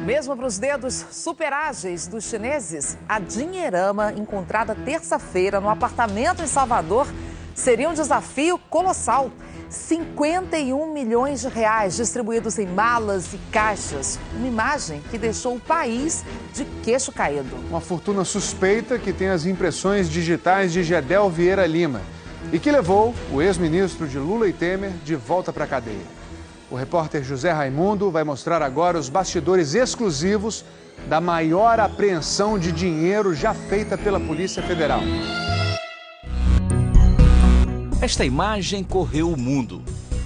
Mesmo para os dedos super ágeis dos chineses, a dinheirama encontrada terça-feira no apartamento em Salvador seria um desafio colossal. 51 milhões de reais distribuídos em malas e caixas. Uma imagem que deixou o país de queixo caído. Uma fortuna suspeita que tem as impressões digitais de Gedel Vieira Lima e que levou o ex-ministro de Lula e Temer de volta para a cadeia. O repórter José Raimundo vai mostrar agora os bastidores exclusivos da maior apreensão de dinheiro já feita pela Polícia Federal. Esta imagem correu o mundo.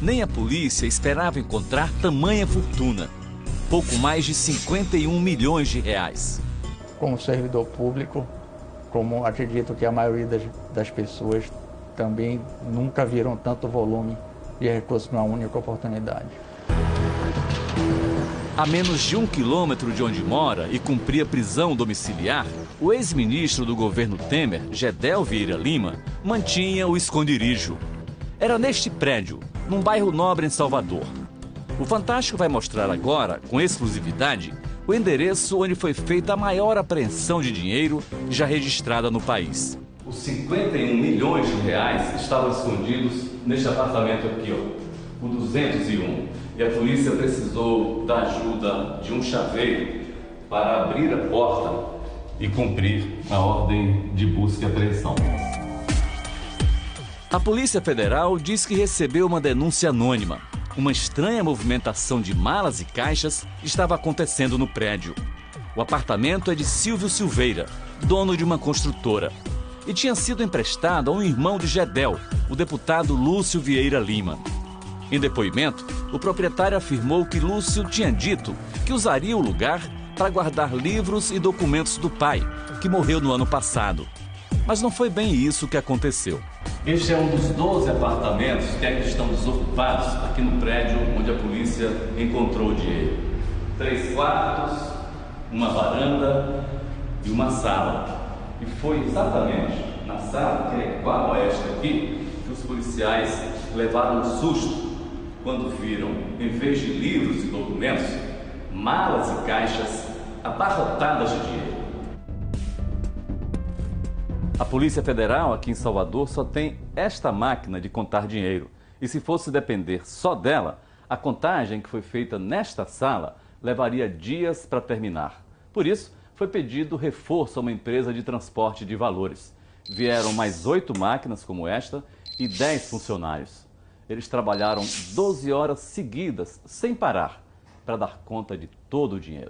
Nem a polícia esperava encontrar tamanha fortuna. Pouco mais de 51 milhões de reais. Como servidor público, como acredito que a maioria das pessoas também nunca viram tanto volume de recursos numa única oportunidade. A menos de 1 quilômetro de onde mora e cumpria prisão domiciliar, o ex-ministro do governo Temer, Gedel Vieira Lima, mantinha o esconderijo. Era neste prédio, num bairro nobre em Salvador. O Fantástico vai mostrar agora, com exclusividade, o endereço onde foi feita a maior apreensão de dinheiro já registrada no país. Os 51 milhões de reais estavam escondidos neste apartamento aqui, ó, o 201. E a polícia precisou da ajuda de um chaveiro para abrir a porta e cumprir a ordem de busca e apreensão. A Polícia Federal diz que recebeu uma denúncia anônima. Uma estranha movimentação de malas e caixas estava acontecendo no prédio. O apartamento é de Silvio Silveira, dono de uma construtora, e tinha sido emprestado a um irmão de Gedel, o deputado Lúcio Vieira Lima. Em depoimento, o proprietário afirmou que Lúcio tinha dito que usaria o lugar para guardar livros e documentos do pai, que morreu no ano passado. Mas não foi bem isso que aconteceu. Este é um dos 12 apartamentos que ainda estão desocupados aqui no prédio onde a polícia encontrou o dinheiro. 3 quartos, uma varanda e uma sala. E foi exatamente na sala, que é igual a esta aqui, que os policiais levaram um susto quando viram, em vez de livros e documentos, malas e caixas abarrotadas de dinheiro. A Polícia Federal aqui em Salvador só tem esta máquina de contar dinheiro. E se fosse depender só dela, a contagem que foi feita nesta sala levaria dias para terminar. Por isso, foi pedido reforço a uma empresa de transporte de valores. Vieram mais 8 máquinas como esta e 10 funcionários. Eles trabalharam 12 horas seguidas, sem parar, para dar conta de todo o dinheiro.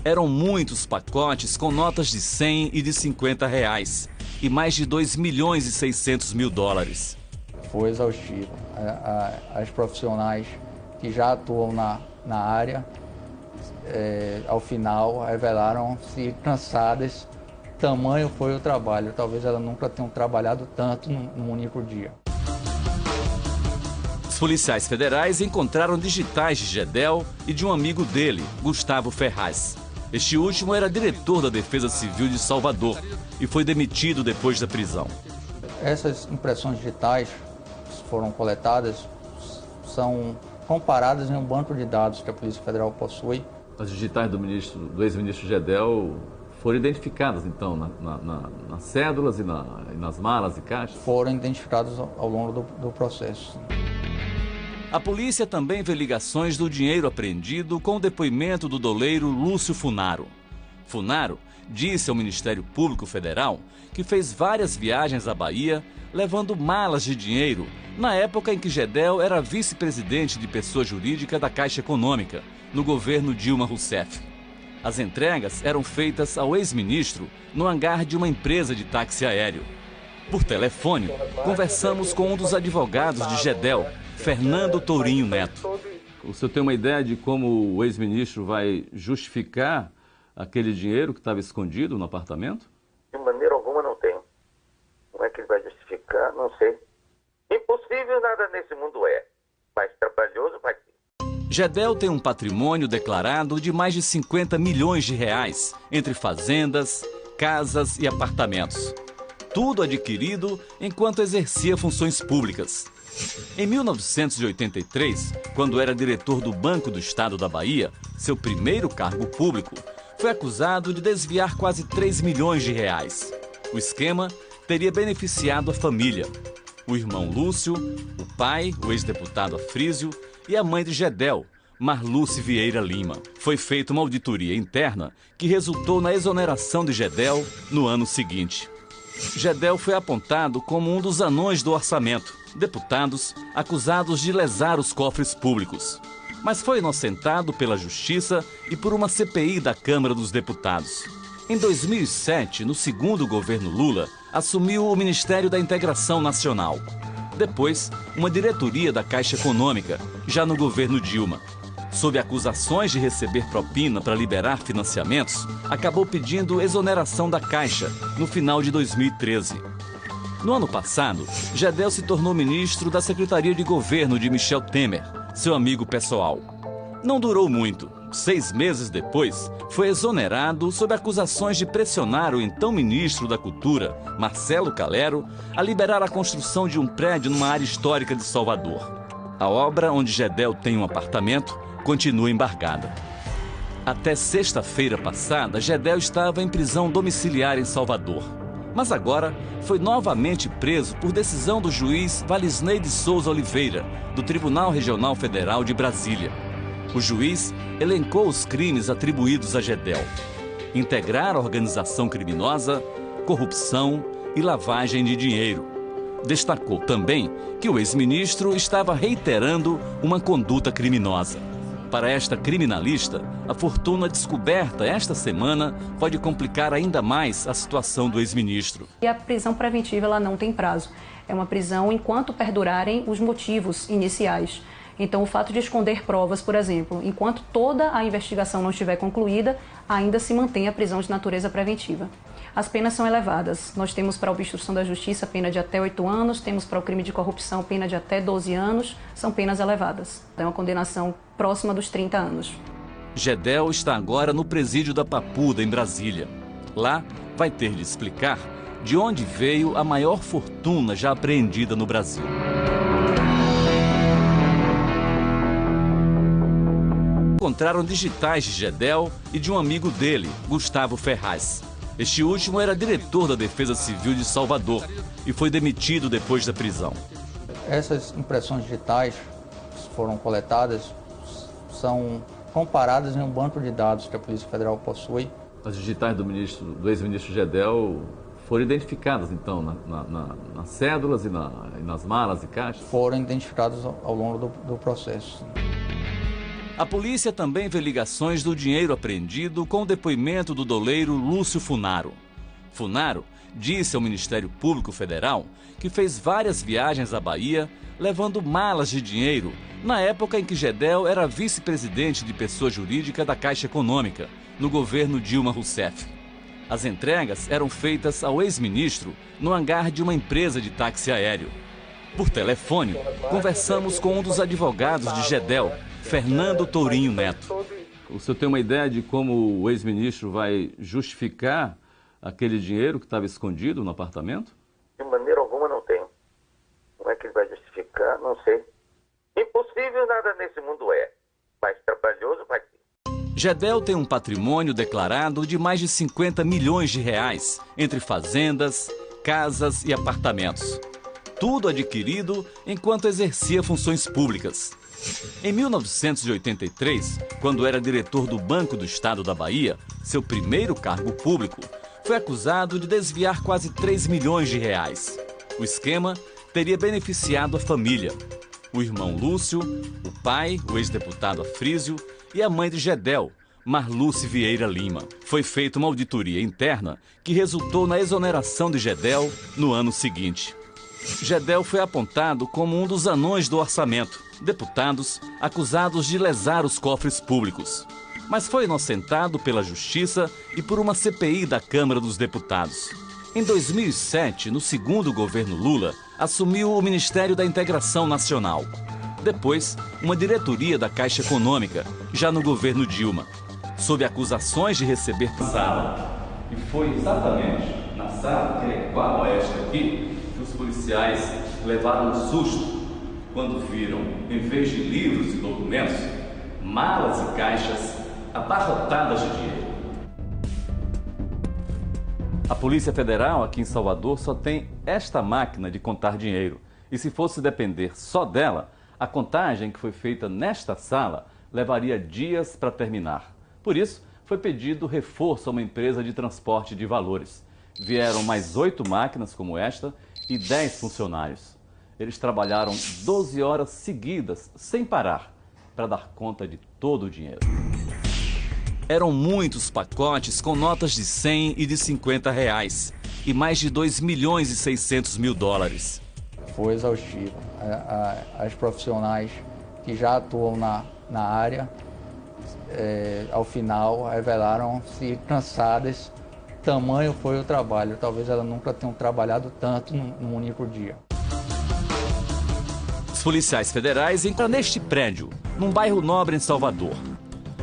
Eram muitos pacotes com notas de 100 e de 50 reais e mais de 2 milhões e 600 mil dólares. Foi exaustivo. As profissionais que já atuam na área, ao final, revelaram-se cansadas. Tamanho foi o trabalho. Talvez elas nunca tenham trabalhado tanto num único dia. Os policiais federais encontraram digitais de Gedel e de um amigo dele, Gustavo Ferraz. Este último era diretor da Defesa Civil de Salvador e foi demitido depois da prisão. Essas impressões digitais que foram coletadas são comparadas em um banco de dados que a Polícia Federal possui. As digitais do ex-ministro Gedel foram identificadas, então, nas cédulas e nas malas e caixas? Foram identificadas ao longo do processo. A polícia também vê ligações do dinheiro apreendido com o depoimento do doleiro Lúcio Funaro. Funaro disse ao Ministério Público Federal que fez várias viagens à Bahia levando malas de dinheiro na época em que Gedel era vice-presidente de pessoa jurídica da Caixa Econômica, no governo Dilma Rousseff. As entregas eram feitas ao ex-ministro no hangar de uma empresa de táxi aéreo. Por telefone, conversamos com um dos advogados de Gedel, Fernando Tourinho Neto. O senhor tem uma ideia de como o ex-ministro vai justificar aquele dinheiro que estava escondido no apartamento? De maneira alguma não tenho. Como é que ele vai justificar? Não sei. Impossível nada nesse mundo é, mas trabalhoso vai ser. Gedel tem um patrimônio declarado de mais de 50 milhões de reais, entre fazendas, casas e apartamentos. Tudo adquirido enquanto exercia funções públicas. Em 1983, quando era diretor do Banco do Estado da Bahia, seu primeiro cargo público, foi acusado de desviar quase 3 milhões de reais. O esquema teria beneficiado a família. O irmão Lúcio, o pai, o ex-deputado Afrísio, e a mãe de Gedel, Marluce Vieira Lima. Foi feita uma auditoria interna que resultou na exoneração de Gedel no ano seguinte. Gedel foi apontado como um dos anões do orçamento, deputados acusados de lesar os cofres públicos. Mas foi inocentado pela Justiça e por uma CPI da Câmara dos Deputados. Em 2007, no segundo governo Lula, assumiu o Ministério da Integração Nacional. Depois, uma diretoria da Caixa Econômica, já no governo Dilma. Sob acusações de receber propina para liberar financiamentos, acabou pedindo exoneração da Caixa no final de 2013. No ano passado, Gedel se tornou ministro da Secretaria de Governo de Michel Temer, seu amigo pessoal. Não durou muito. 6 meses depois, foi exonerado sob acusações de pressionar o então ministro da Cultura, Marcelo Calero, a liberar a construção de um prédio numa área histórica de Salvador. A obra, onde Gedel tem um apartamento, continua embargada. Até sexta-feira passada, Gedel estava em prisão domiciliar em Salvador. Mas agora foi novamente preso por decisão do juiz Valisney de Souza Oliveira, do Tribunal Regional Federal de Brasília. O juiz elencou os crimes atribuídos a Gedel: integrar a organização criminosa, corrupção e lavagem de dinheiro. Destacou também que o ex-ministro estava reiterando uma conduta criminosa. Para esta criminalista, a fortuna descoberta esta semana pode complicar ainda mais a situação do ex-ministro. E a prisão preventiva ela não tem prazo. É uma prisão enquanto perdurarem os motivos iniciais. Então, o fato de esconder provas, por exemplo, enquanto toda a investigação não estiver concluída, ainda se mantém a prisão de natureza preventiva. As penas são elevadas. Nós temos para a obstrução da justiça pena de até 8 anos, temos para o crime de corrupção pena de até 12 anos, são penas elevadas. É uma condenação próxima dos 30 anos. Gedel está agora no presídio da Papuda, em Brasília. Lá, vai ter de explicar de onde veio a maior fortuna já apreendida no Brasil. Encontraram digitais de Gedel e de um amigo dele, Gustavo Ferraz. Este último era diretor da Defesa Civil de Salvador e foi demitido depois da prisão. Essas impressões digitais que foram coletadas são comparadas em um banco de dados que a Polícia Federal possui. As digitais do ex-ministro Gedel foram identificadas, então, nas cédulas e nas malas e caixas? Foram identificadas ao longo do processo. A polícia também vê ligações do dinheiro apreendido com o depoimento do doleiro Lúcio Funaro. Funaro disse ao Ministério Público Federal que fez várias viagens à Bahia levando malas de dinheiro na época em que Gedel era vice-presidente de pessoa jurídica da Caixa Econômica, no governo Dilma Rousseff. As entregas eram feitas ao ex-ministro no hangar de uma empresa de táxi aéreo. Por telefone, conversamos com um dos advogados de Gedel, Fernando Tourinho Neto. O senhor tem uma ideia de como o ex-ministro vai justificar aquele dinheiro que estava escondido no apartamento? De maneira alguma não tenho. Como é que ele vai justificar? Não sei. Impossível nada nesse mundo é, mas trabalhoso vai ser. Gedel tem um patrimônio declarado de mais de 50 milhões de reais, entre fazendas, casas e apartamentos. Tudo adquirido enquanto exercia funções públicas. Em 1983, quando era diretor do Banco do Estado da Bahia, seu primeiro cargo público, foi acusado de desviar quase 3 milhões de reais. O esquema teria beneficiado a família. O irmão Lúcio, o pai, o ex-deputado Afrísio, e a mãe de Gedel, Marluce Vieira Lima. Foi feita uma auditoria interna que resultou na exoneração de Gedel no ano seguinte. Gedel foi apontado como um dos anões do orçamento, deputados acusados de lesar os cofres públicos. Mas foi inocentado pela Justiça e por uma CPI da Câmara dos Deputados. Em 2007, no segundo governo Lula, assumiu o Ministério da Integração Nacional. Depois, uma diretoria da Caixa Econômica, já no governo Dilma. Sob acusações de receber sala. E foi exatamente na sala, que é igual a esta aqui, que os policiais levaram um susto quando viram, em vez de livros e documentos, malas e caixas abarrotadas de dinheiro. A Polícia Federal aqui em Salvador só tem esta máquina de contar dinheiro. E se fosse depender só dela, a contagem que foi feita nesta sala levaria dias para terminar. Por isso, foi pedido reforço a uma empresa de transporte de valores. Vieram mais 8 máquinas como esta e 10 funcionários. Eles trabalharam 12 horas seguidas, sem parar, para dar conta de todo o dinheiro. Eram muitos pacotes com notas de 100 e de 50 reais e mais de 2 milhões e 600 mil dólares. Foi exaustivo. As profissionais que já atuam na área, ao final, revelaram-se cansadas. Tamanho foi o trabalho. Talvez elas nunca tenham trabalhado tanto num único dia. Os policiais federais entram neste prédio, num bairro nobre em Salvador.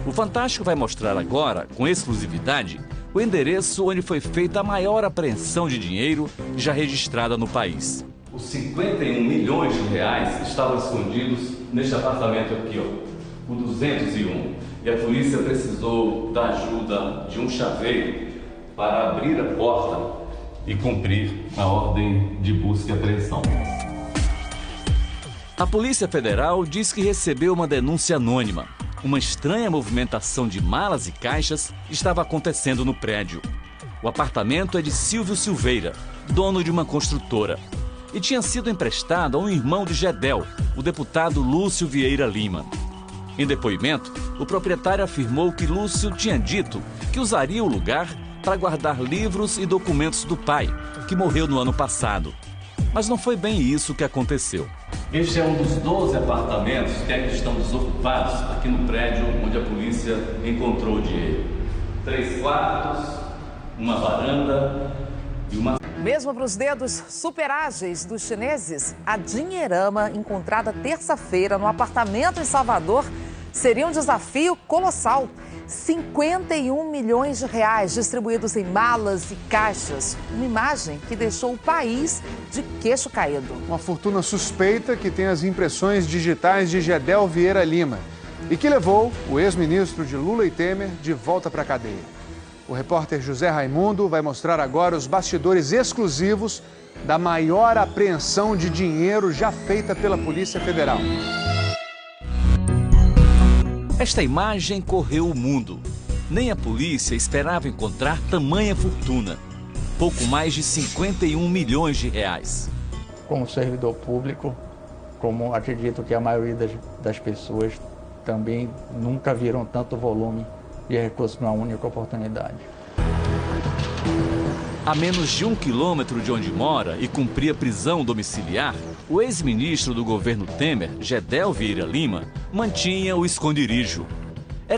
O Fantástico vai mostrar agora, com exclusividade, o endereço onde foi feita a maior apreensão de dinheiro já registrada no país. Os 51 milhões de reais estavam escondidos neste apartamento aqui, ó, o 201. E a polícia precisou da ajuda de um chaveiro para abrir a porta e cumprir a ordem de busca e apreensão. A Polícia Federal diz que recebeu uma denúncia anônima. Uma estranha movimentação de malas e caixas estava acontecendo no prédio. O apartamento é de Silvio Silveira, dono de uma construtora, e tinha sido emprestado a um irmão de Gedel, o deputado Lúcio Vieira Lima. Em depoimento, o proprietário afirmou que Lúcio tinha dito que usaria o lugar para guardar livros e documentos do pai, que morreu no ano passado. Mas não foi bem isso que aconteceu. Este é um dos 12 apartamentos que ainda estão desocupados aqui no prédio onde a polícia enconrou o dinheiro. 3 quartos, uma varanda e uma... Mesmo para os dedos super ágeis dos chineses, a dinheirama encontrada terça-feira no apartamento em Salvador seria um desafio colossal. 51 milhões de reais distribuídos em malas e caixas. Uma imagem que deixou o país de queixo caído. Uma fortuna suspeita que tem as impressões digitais de Gedel Vieira Lima e que levou o ex-ministro de Lula e Temer de volta para a cadeia. O repórter José Raimundo vai mostrar agora os bastidores exclusivos da maior apreensão de dinheiro já feita pela Polícia Federal. Esta imagem correu o mundo. Nem a polícia esperava encontrar tamanha fortuna. Pouco mais de 51 milhões de reais. Como servidor público, como acredito que a maioria das pessoas também nunca viram tanto volume de recursos numa única oportunidade. A menos de 1 quilômetro de onde mora e cumpria prisão domiciliar, o ex-ministro do governo Temer, Gedel Vieira Lima, mantinha o esconderijo.